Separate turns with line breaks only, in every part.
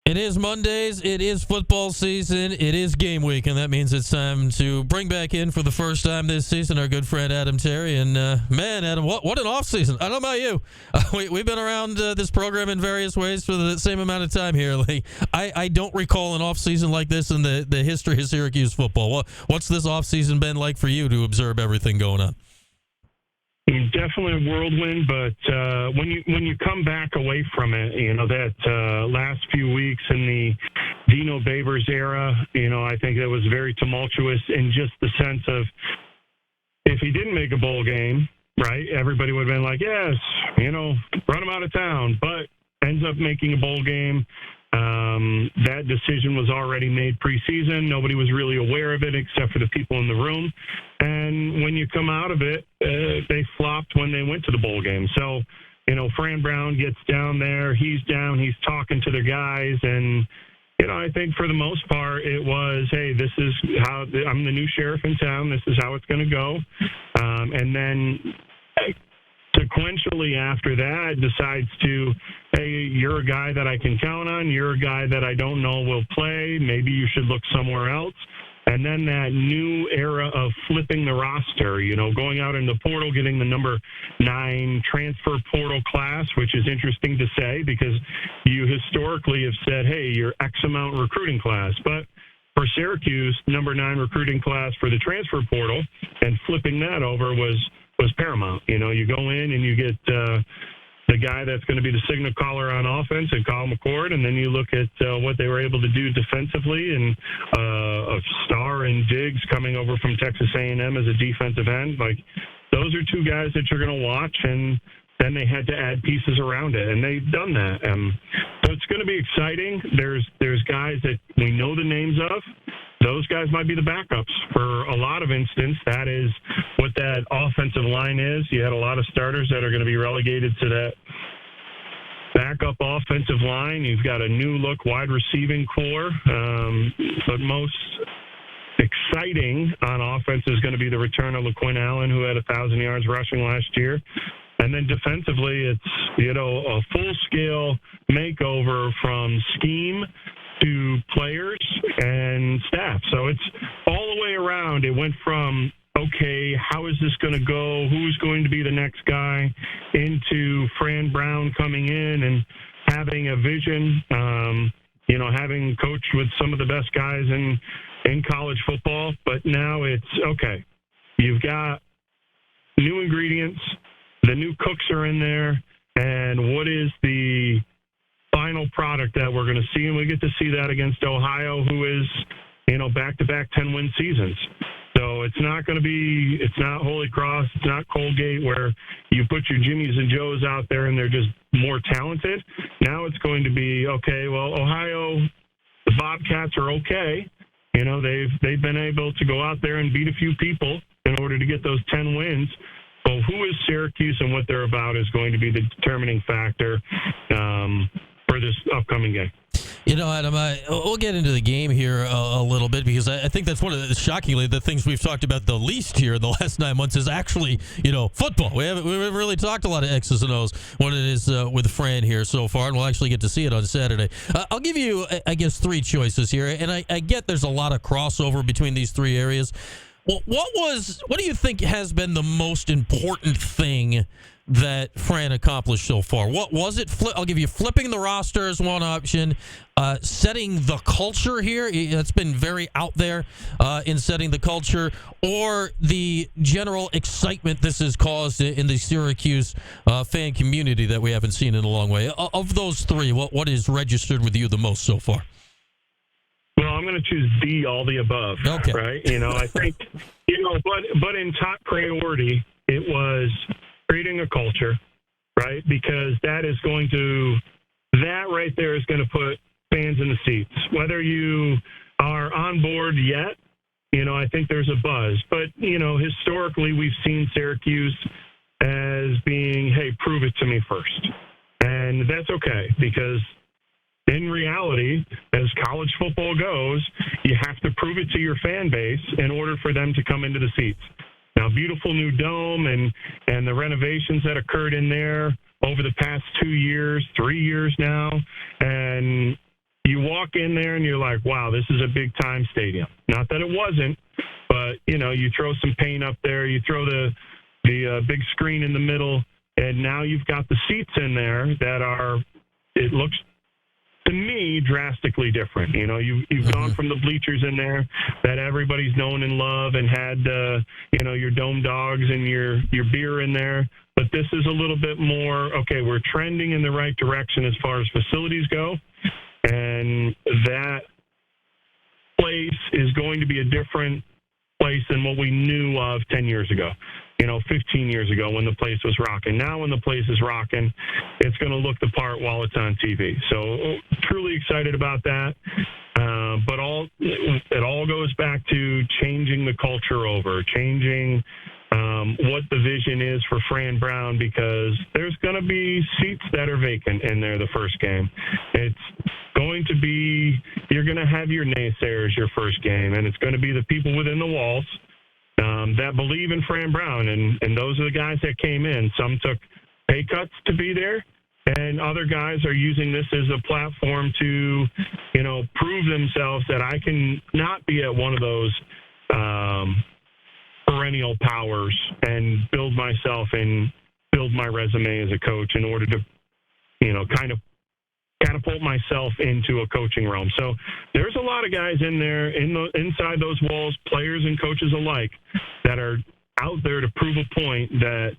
It is Mondays, it is football season, it is game week, and that means it's time to bring back in for the first time this season our good friend Adam Terry. And man, Adam, what an offseason. I don't know about you. We've been around this program in various ways for the same amount of time here. Like, I don't recall an offseason like this in the history of Syracuse football. What's this offseason been like for you to observe everything going on?
Definitely a whirlwind, but when you come back away from it, that last few weeks in the Dino Babers era, I think that was very tumultuous in just the sense of if he didn't make a bowl game, right, everybody would have been like, yes, run him out of town, but ends up making a bowl game. That decision was already made preseason. Nobody was really aware of it except for the people in the room. And when you come out of it, they flopped when they went to the bowl game. So, Fran Brown gets down there. He's down. He's talking to the guys. And, I think for the most part, it was, hey, this is how I'm the new sheriff in town. This is how it's going to go. And then sequentially after that decides to, hey, you're a guy that I can count on. You're a guy that I don't know will play. Maybe you should look somewhere else. And then that new era of flipping the roster, going out in the portal, getting the number 9 transfer portal class, which is interesting to say because you historically have said, hey, you're X amount recruiting class. But for Syracuse, number 9 recruiting class for the transfer portal, and flipping that over was paramount. You go in and you get the guy that's going to be the signal caller on offense and Kyle McCord, and then you look at what they were able to do defensively, and a star in Diggs coming over from Texas A&M as a defensive end. Like, those are two guys that you're going to watch, and then they had to add pieces around it, and they've done that. So it's going to be exciting. There's guys that we know the names of. Those guys might be the backups for a lot of instance. That is what that offensive line is. You had a lot of starters that are going to be relegated to that backup offensive line. You've got a new look wide receiving core. But most exciting on offense is going to be the return of LaQuinn Allen, who had 1,000 yards rushing last year. And then defensively, it's, a full-scale makeover from scheme to players and staff. So it's all the way around. It went from, okay, how is this going to go? Who's going to be the next guy? Into Fran Brown coming in and having a vision, having coached with some of the best guys in college football. But now it's, okay, you've got new ingredients. The new cooks are in there. And what is the final product that we're going to see? And we get to see that against Ohio, who is, back-to-back 10-win seasons. So it's not Holy Cross, it's not Colgate, where you put your Jimmies and Joes out there and they're just more talented. Now it's going to be, okay, well, Ohio, the Bobcats are okay. They've been able to go out there and beat a few people in order to get those 10 wins. Well, who is Syracuse and what they're about is going to be the determining factor for this upcoming game.
Adam, we'll get into the game here a little bit because I think that's one of shockingly, the things we've talked about the least here in the last 9 months is actually, football. We haven't really talked a lot of X's and O's when it is with Fran here so far, and we'll actually get to see it on Saturday. I'll give you, I guess, 3 choices here, and I get there's a lot of crossover between these 3 areas. Well, what do you think has been the most important thing that Fran accomplished so far? What was it? I'll give you flipping the roster as one option, setting the culture here. It's been very out there in setting the culture, or the general excitement this has caused in the Syracuse fan community that we haven't seen in a long way. Of those 3, what is registered with you the most so far?
Well, I'm going to choose D, all the above.
Okay.
Right? I think, but in top priority, it was creating a culture, right? Because that right there is going to put fans in the seats. Whether you are on board yet, I think there's a buzz. But, historically, we've seen Syracuse as being, hey, prove it to me first. And that's okay, because in reality, as college football goes, you have to prove it to your fan base in order for them to come into the seats. Now, beautiful new dome and the renovations that occurred in there over the past 2 years, 3 years now, and you walk in there and you're like, wow, this is a big-time stadium. Not that it wasn't, but, you throw some paint up there, you throw the big screen in the middle, and now you've got the seats in there that are, it looks to me drastically different. You've gone from the bleachers in there that everybody's known and love and had, your dome dogs and your beer in there. But this is a little bit more, okay, we're trending in the right direction as far as facilities go. And that place is going to be a different place than what we knew of 10 years ago, 15 years ago when the place was rocking. Now when the place is rocking, it's going to look the part while it's on TV. So truly excited about that. But it all goes back to changing the culture over, changing what the vision is for Fran Brown, because there's going to be seats that are vacant in there the first game. It's going to be, you're going to have your naysayers your first game, and it's going to be the people within the walls that believe in Fran Brown, and those are the guys that came in. Some took pay cuts to be there, and other guys are using this as a platform to, prove themselves that I can not be at one of those perennial powers and build myself and build my resume as a coach in order to, kind of catapult myself into a coaching realm. So there's a lot of guys in there, inside those walls, players and coaches alike, that are out there to prove a point that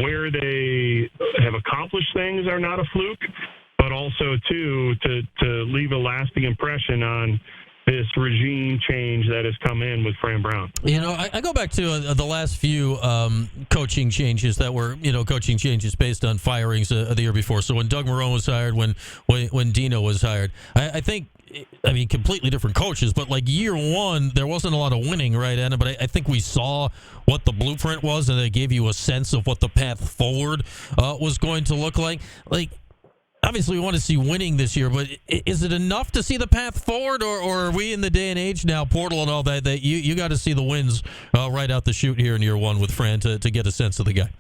where they have accomplished things are not a fluke, but also, too, to leave a lasting impression on this regime change that has come in with Fran Brown.
I go back to the last few coaching changes that were, coaching changes based on firings the year before. So when Doug Marrone was hired, when Dino was hired, I think, completely different coaches, but like year one, there wasn't a lot of winning, right, Anna? But I think we saw what the blueprint was, and they gave you a sense of what the path forward was going to look like. Obviously, we want to see winning this year, but is it enough to see the path forward, or are we in the day and age now, portal and all that you got to see the wins right out the chute here in year one with Fran to get a sense of the guy?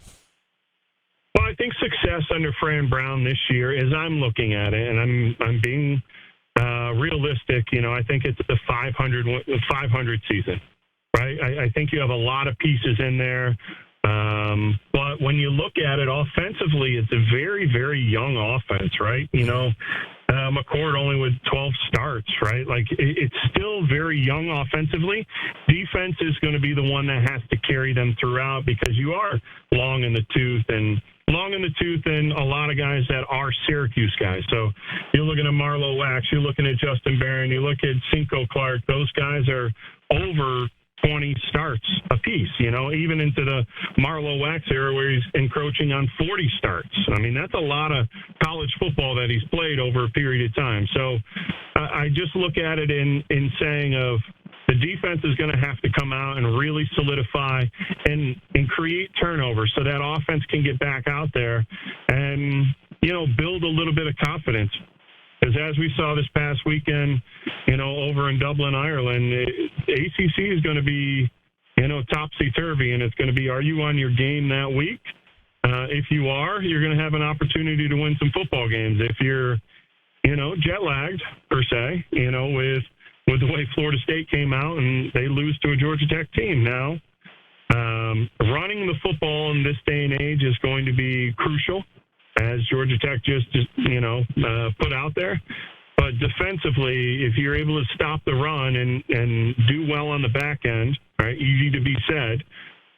Well, I think success under Fran Brown this year, as I'm looking at it, and I'm being realistic, I think it's the 500 season, right? I think you have a lot of pieces in there. But when you look at it offensively, it's a very, very young offense, right? McCord only with 12 starts, right? It's still very young offensively. Defense is going to be the one that has to carry them throughout, because you are long in the tooth and a lot of guys that are Syracuse guys. So you're looking at Marlo Wax, you're looking at Justin Barron, you look at Cinco Clark. Those guys are over 20 starts apiece, even into the Marlo Wax era where he's encroaching on 40 starts. That's a lot of college football that he's played over a period of time. So I just look at it in saying of the defense is going to have to come out and really solidify and create turnovers so that offense can get back out there and, build a little bit of confidence. Because as we saw this past weekend, over in Dublin, Ireland, ACC is going to be, topsy-turvy, and it's going to be, are you on your game that week? If you are, you're going to have an opportunity to win some football games. If you're, jet-lagged, per se, with the way Florida State came out and they lose to a Georgia Tech team. Now, running the football in this day and age is going to be crucial, as Georgia Tech just put out there. But defensively, if you're able to stop the run and do well on the back end, right, easy to be said,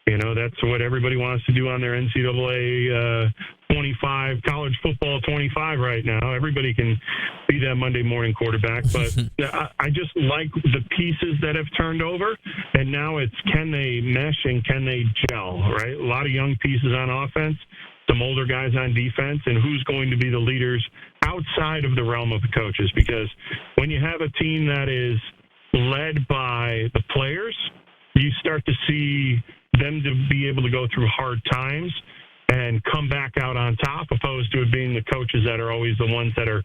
that's what everybody wants to do on their NCAA 25, college football 25 right now. Everybody can be that Monday morning quarterback. But I just like the pieces that have turned over, and now it's can they mesh and can they gel, right? A lot of young pieces on offense, some older guys on defense, and who's going to be the leaders outside of the realm of the coaches. Because when you have a team that is led by the players, you start to see them to be able to go through hard times and come back out on top, opposed to it being the coaches that are always the ones that are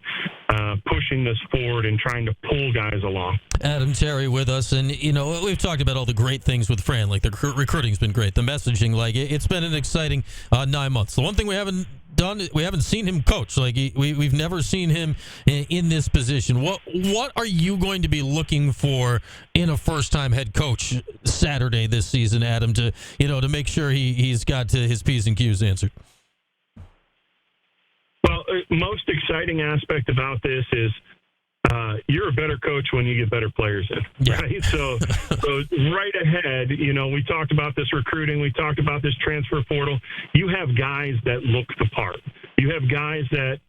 pushing this forward and trying to pull guys along.
Adam Terry with us, and we've talked about all the great things with Fran, like the recruiting's been great, the messaging, it's been an exciting 9 months. The one thing we haven't haven't seen him coach. Like we've never seen him in this position. What are you going to be looking for in a first-time head coach Saturday this season, Adam, to make sure he's got his P's and Q's answered?
Well, most exciting aspect about this is you're a better coach when you get better players in, right? So right ahead, we talked about this recruiting. We talked about this transfer portal. You have guys that look the part. You have guys that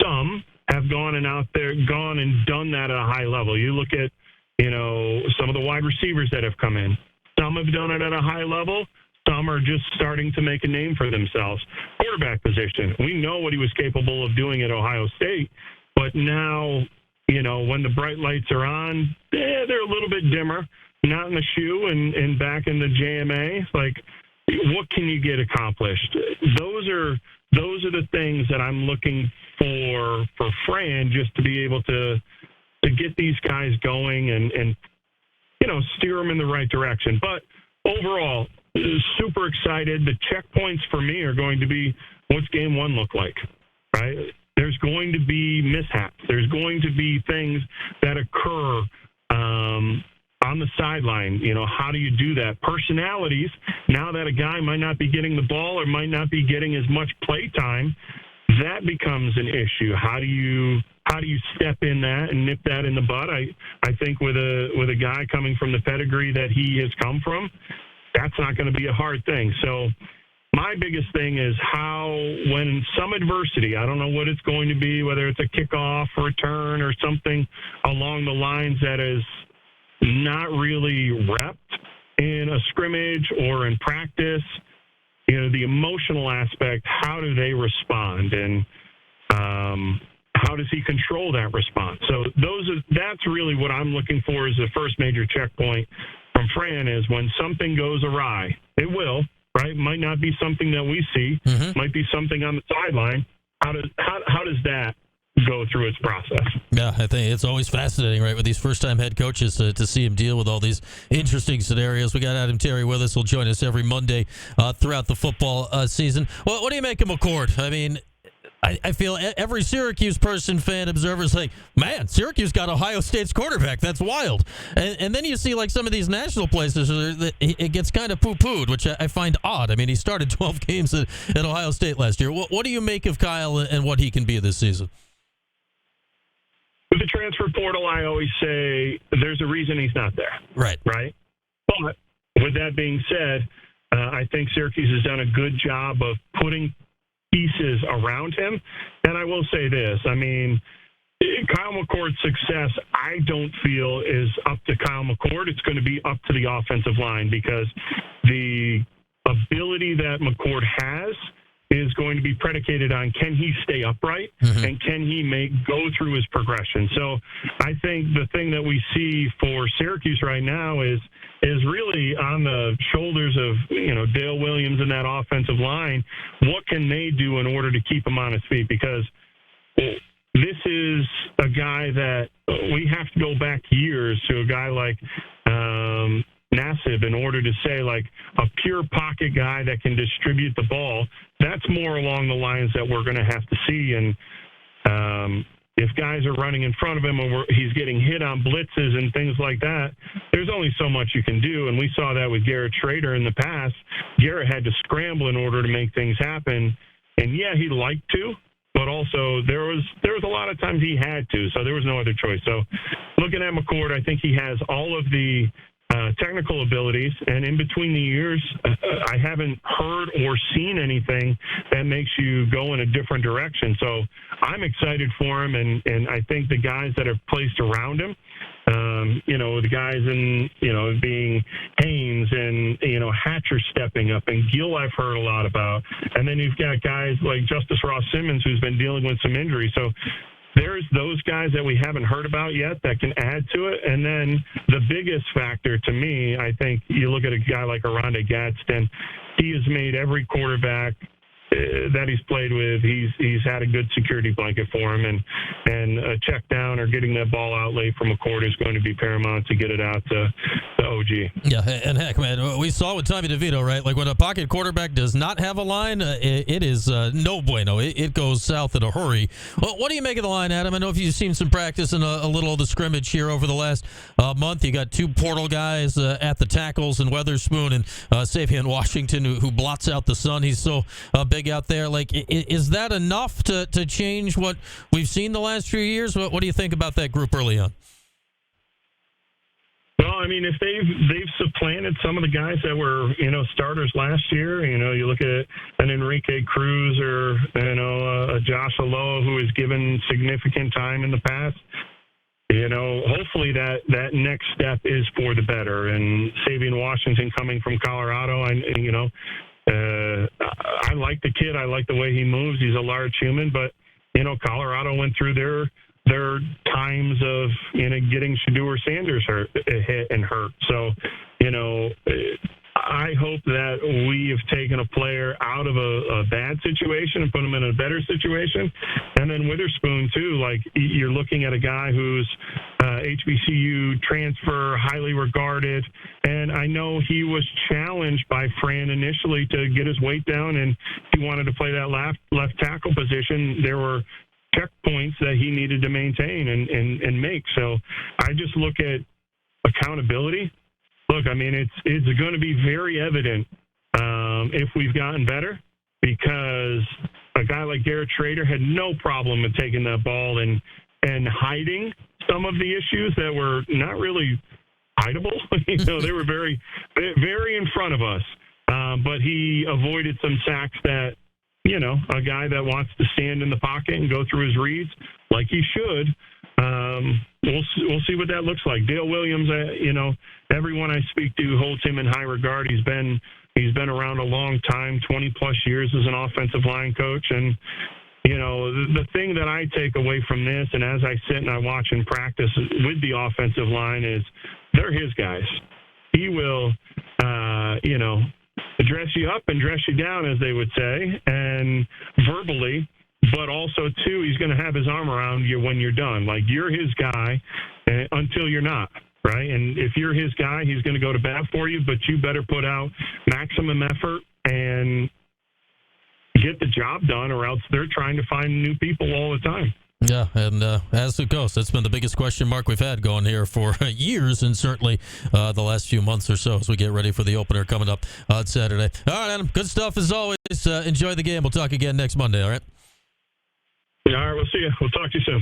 some have gone and done that at a high level. You look at, some of the wide receivers that have come in. Some have done it at a high level. Some are just starting to make a name for themselves. Quarterback position. We know what he was capable of doing at Ohio State, but now, when the bright lights are on, they're a little bit dimmer. Not in the shoe and back in the JMA. Like, what can you get accomplished? Those are the things that I'm looking for Fran, just to be able to get these guys going and steer them in the right direction. But overall, super excited. The checkpoints for me are going to be, what's game one look like, right? There's going to be mishaps. There's going to be things that occur on the sideline. How do you do that? Personalities, now that a guy might not be getting the ball or might not be getting as much play time, that becomes an issue. How do you step in that and nip that in the bud? I think with a guy coming from the pedigree that he has come from, that's not going to be a hard thing. So my biggest thing is how, when some adversity, I don't know what it's going to be, whether it's a kickoff, return, or something along the lines that is not really repped in a scrimmage or in practice, the emotional aspect, how do they respond? And how does he control that response? So that's really what I'm looking for as the first major checkpoint from Fran, is when something goes awry. It will, right? Might not be something that we see. Might be something on the sideline. How does that go through its process?
Yeah, I think it's always fascinating, right, with these first-time head coaches to see him deal with all these interesting scenarios. We got Adam Terry with us. He'll join us every Monday throughout the football season. Well, what do you make of McCord? I mean, I feel every Syracuse fan, observer is like, man, Syracuse got Ohio State's quarterback. That's wild. And then you see like some of these national places, it gets kind of poo-pooed, which I find odd. I mean, he started 12 games at Ohio State last year. What do you make of Kyle and what he can be this season?
With the transfer portal, I always say there's a reason he's not there.
Right.
Right? But with that being said, I think Syracuse has done a good job of putting pieces around him. And I will say this, I mean, Kyle McCord's success, I don't feel is up to Kyle McCord. It's going to be up to the offensive line, because the ability that McCord has is going to be predicated on, can he stay upright and can he go through his progression. So I think the thing that we see for Syracuse right now is really on the shoulders of Dale Williams and that offensive line. What can they do in order to keep him on his feet? Because this is a guy that we have to go back years to, a guy like Nassib, in order to say, like, a pure pocket guy that can distribute the ball. That's more along the lines that we're going to have to see. And if guys are running in front of him or he's getting hit on blitzes and things like that, there's only so much you can do. And we saw that with Garrett Schrader in the past. Garrett had to scramble in order to make things happen. And yeah, he liked to, but also there was a lot of times he had to, so there was no other choice. So looking at McCord, I think he has all of the technical abilities, and in between the years, I haven't heard or seen anything that makes you go in a different direction. So I'm excited for him, and I think the guys that are placed around him, the guys in, being Haynes and, Hatcher stepping up, and Gill I've heard a lot about. And then you've got guys like Justice Ross Simmons, who's been dealing with some injuries. So there's those guys that we haven't heard about yet that can add to it. And then the biggest factor to me, I think you look at a guy like Aronde Gadsden, he has made every quarterback that he's played with, he's had a good security blanket for him, and a check down or getting that ball out late from McCord is going to be paramount to get it out to the OG.
Yeah, and heck, man, we saw with Tommy DeVito, right? Like when a pocket quarterback does not have a line, it is no bueno. It goes south in a hurry. Well, what do you make of the line, Adam? I know if you've seen some practice and a little of the scrimmage here over the last month. You got two portal guys at the tackles in Weatherspoon and Savion Washington, who blots out the sun. He's so big out there. Like, is that enough to change what we've seen the last few years? What do you think about that group early on?
Well, I mean, if they've supplanted some of the guys that were, starters last year, you look at an Enrique Cruz or, a Josh Aloha who has given significant time in the past, hopefully that next step is for the better. And Savion Washington coming from Colorado, I like the kid. I like the way he moves. He's a large human, but, Colorado went through their times of getting Shedeur Sanders hit and hurt. So, I hope that we have taken a player out of a bad situation and put him in a better situation. And then Witherspoon too. Like, you're looking at a guy who's HBCU transfer, highly regarded, and I know he was challenged by Fran initially to get his weight down, and he wanted to play that left tackle position. There were checkpoints that he needed to maintain and make. So I just look at accountability. Look, I mean, it's going to be very evident if we've gotten better, because a guy like Garrett Schrader had no problem with taking that ball and hiding some of the issues that were not really hideable. They were very, very in front of us. But he avoided some sacks that, a guy that wants to stand in the pocket and go through his reads like he should. We'll see what that looks like. Dale Williams, everyone I speak to holds him in high regard. He's been around a long time, 20 plus years as an offensive line coach. And, the thing that I take away from this, and as I sit and I watch and practice with the offensive line, is they're his guys. He will, dress you up and dress you down, as they would say, and verbally, but also, too, he's going to have his arm around you when you're done. Like, you're his guy until you're not, right? And if you're his guy, he's going to go to bat for you, but you better put out maximum effort and get the job done, or else they're trying to find new people all the time.
Yeah, and as it goes, that's been the biggest question mark we've had going here for years, and certainly the last few months or so as we get ready for the opener coming up on Saturday. All right, Adam, good stuff as always. Enjoy the game. We'll talk again next Monday, all right?
All right, we'll see you. We'll talk to you soon.